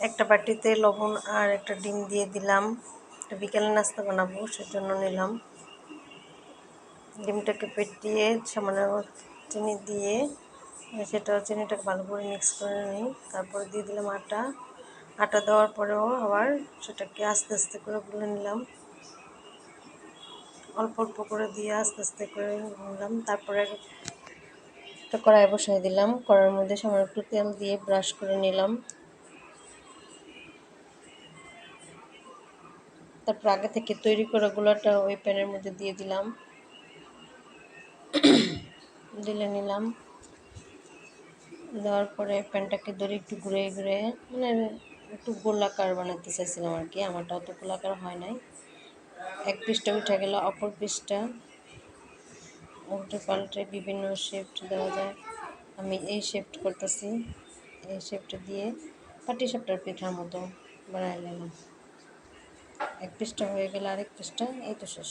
একটা বাটিতে লবণ আর একটা ডিম দিয়ে দিলাম। বিকেলে নাস্তা বানাবো সেজন্য নিলাম। ডিমটাকে ফেটিয়ে সামান্য চিনি দিয়ে চিনিটাকে ভালো করে মিক্স করে নিই। তারপরে দিয়ে দিলাম আটা। আটা দেওয়ার পরেও আবার সেটাকে আস্তে আস্তে করে গুলে নিলাম। অল্প অল্প করে দিয়ে আস্তে আস্তে করে নিলাম। তারপরে একটা কড়াই বসাই দিলাম। কড়াইয়ের মধ্যে সামান্য একটু তেল দিয়ে ব্রাশ করে নিলাম। তারপর আগে থেকে তৈরি করা গুলাটা ওই প্যানের মধ্যে দিয়ে দিলাম, নিলাম। দেওয়ার পরে প্যানটাকে ধরে একটু ঘুরে ঘুরে মানে একটু গোলাকার বানাতে চাইছিলাম আর কি। আমারটা অত গোলাকার হয় নাই। এক পিসটা উঠে গেল, অপর পিসটা উল্টে পাল্টে বিভিন্ন শেপট দেওয়া যায়। আমি এই শেপট করতেছি। এই শেপটা দিয়ে পাটিসাপটার পিঠার মতো বানাই নিলাম। এক পিসটা হয়ে গেলে আরেক পিসটা এই তো শেষ।